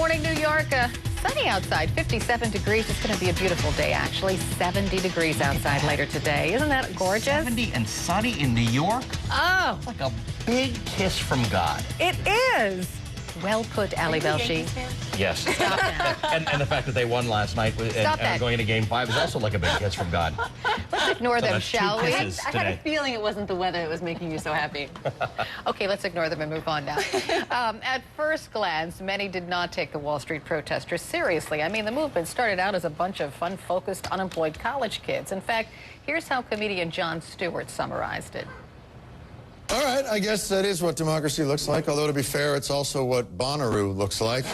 morning, New York. Sunny outside, 57 degrees. It's going to be a beautiful day, actually. 70 degrees outside later today. Isn't that gorgeous? 70 and sunny in New York? Oh. It's like a big kiss from God. It is. Well put, Ali Velshi. Yes. Stop that. And the fact that they won last night and are going into Game 5 is also like a big kiss from God. Let's ignore them, shall we? I had a feeling it wasn't the weather that was making you so happy. Okay, let's ignore them and move on now. At first glance, many did not take the Wall Street protesters seriously. I mean, the movement started out as a bunch of fun-focused, unemployed college kids. In fact, here's how comedian Jon Stewart summarized it. All right, I guess that is what democracy looks like, although to be fair, it's also what Bonnaroo looks like.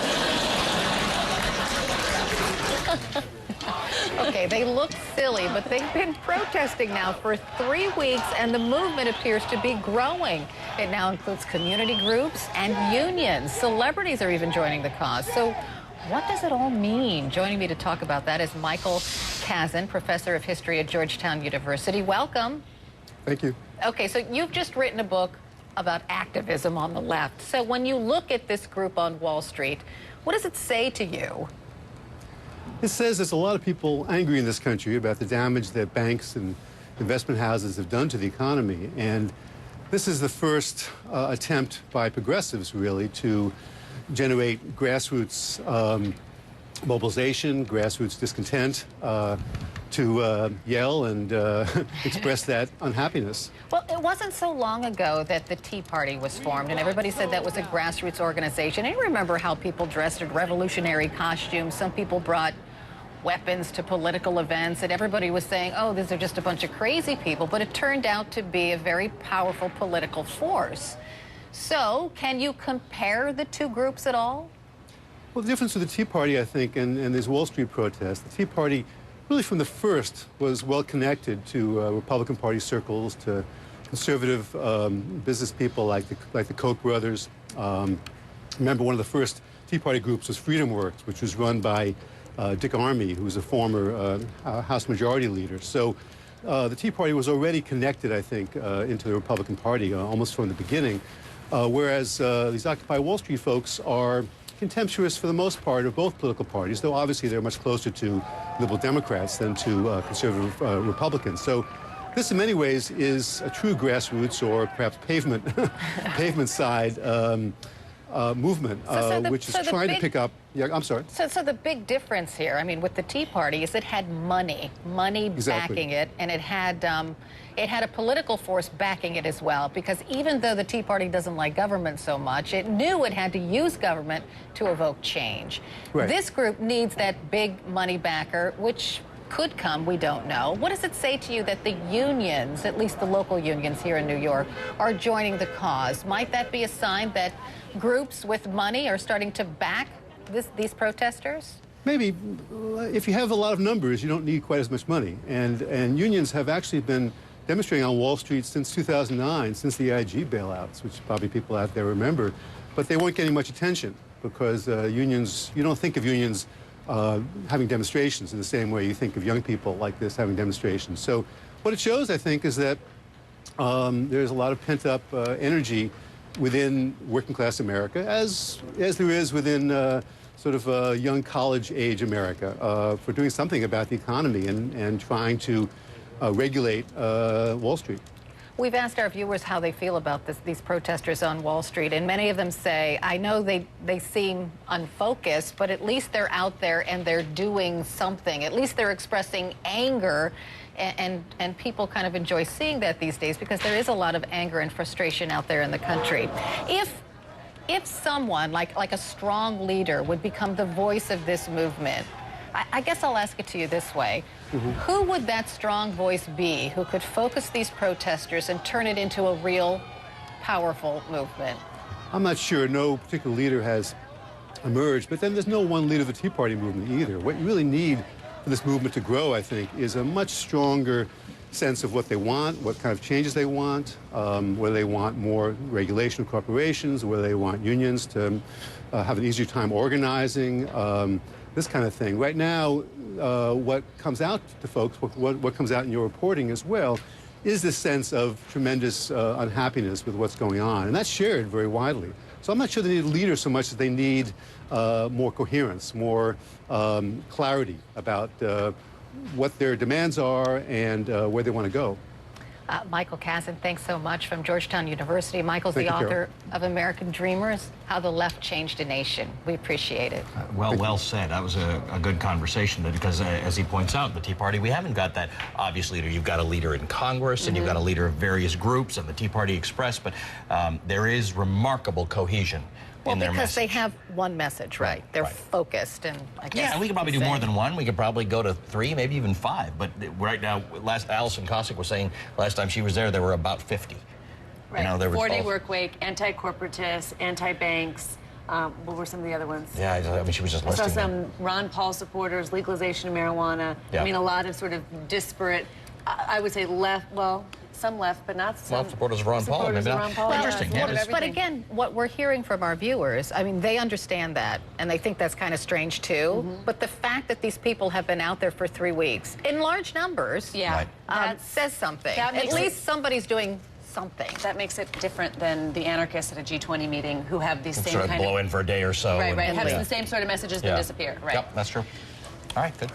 Okay, they look silly, but they've been protesting now for 3 weeks, and the movement appears to be growing. It now includes community groups and unions. Celebrities are even joining the cause. So what does it all mean? Joining me to talk about that is Michael Kazin, professor of history at Georgetown University. Welcome. Thank you. Okay, so you've just written a book about activism on the left. So when you look at this group on Wall Street, what does it say to you? It says there's a lot of people angry in this country about the damage that banks and investment houses have done to the economy. And this is the first attempt by progressives, really, to generate grassroots mobilization, grassroots discontent, to yell and express that unhappiness. Well, it wasn't so long ago that the Tea Party was formed, and everybody said that was a grassroots organization. And you remember how people dressed in revolutionary costumes. Some people brought weapons to political events, and everybody was saying, oh, these are just a bunch of crazy people. But it turned out to be a very powerful political force. So can you compare the two groups at all? Well, the difference with the Tea Party, I think, and these Wall Street protests, the Tea Party really from the first was well connected to Republican Party circles, to conservative business people like the Koch brothers. Remember, one of the first Tea Party groups was Freedom Works, which was run by Dick Armey, who was a former House Majority Leader. So the Tea Party was already connected, I think, into the Republican Party almost from the beginning, whereas these Occupy Wall Street folks are contemptuous for the most part of both political parties, though obviously they're much closer to liberal Democrats than to conservative Republicans. So this in many ways is a true grassroots or perhaps pavement side movement, which is trying to pick up. Yeah, I'm sorry. So the big difference here, I mean, with the Tea Party is it had money backing it, and it had a political force backing it as well, because even though the Tea Party doesn't like government so much, it knew it had to use government to evoke change. Right. This group needs that big money backer, which could come, we don't know. What does it say to you that the unions, at least the local unions here in New York, are joining the cause? Might that be a sign that groups with money are starting to back these protesters? Maybe. If you have a lot of numbers, you don't need quite as much money. And unions have actually been demonstrating on Wall Street since 2009, since the IG bailouts, which probably people out there remember. But they weren't getting much attention because unions, you don't think of unions having demonstrations in the same way you think of young people like this having demonstrations. So what it shows, I think, is that there's a lot of pent-up energy within working-class America, as there is within sort of young college-age America, for doing something about the economy and trying to regulate Wall Street. We've asked our viewers how they feel about these protesters on Wall Street, and many of them say, I know they seem unfocused, but at least they're out there and they're doing something. At least they're expressing anger, and people kind of enjoy seeing that these days because there is a lot of anger and frustration out there in the country. If someone, like a strong leader, would become the voice of this movement, I guess I'll ask it to you this way. Who would that strong voice be who could focus these protesters and turn it into a real, powerful movement? I'm not sure. No particular leader has emerged, but then there's no one leader of the Tea Party movement either. What you really need for this movement to grow, I think, is a much stronger sense of what they want, what kind of changes they want, whether they want more regulation of corporations, whether they want unions to have an easier time organizing, this kind of thing. Right now, what comes out to folks, what comes out in your reporting as well, is this sense of tremendous unhappiness with what's going on. And that's shared very widely. So I'm not sure they need leaders so much as they need more coherence, more clarity about what their demands are and where they want to go. Michael Kazin, thanks so much, from Georgetown University. Michael's the author of American Dreamers, How the Left Changed a Nation. We appreciate it. Well said. That was a good conversation, because as he points out, the Tea Party, we haven't got that obvious leader. You've got a leader in Congress, and you've got a leader of various groups, and the Tea Party Express, but there is remarkable cohesion in their message. Because they have one message, right? They're focused, and I guess... Yeah, we could probably do more than one. We could probably go to 3, maybe even 5. But right now, Alison Kosik was saying last time she was there were about 50. Right. You know, there was 4-day work week, anti-corporatists, anti-banks. What were some of the other ones? Yeah, I mean, she was just listing I saw some them. Ron Paul supporters, legalization of marijuana. Yeah. I mean, a lot of sort of disparate, I would say left, well, some left, but not some. Well, supporters of Ron Paul. Maybe not. Well, interesting. Yeah. But again, what we're hearing from our viewers, I mean, they understand that, and they think that's kind of strange too. But the fact that these people have been out there for 3 weeks, in large numbers, says something. At least somebody's doing something. That makes it different than the anarchists at a G20 meeting who have these same sort of kind blow in for a day or so. Right, have the same sort of messages that disappear. Right. Yep, that's true. All right, good.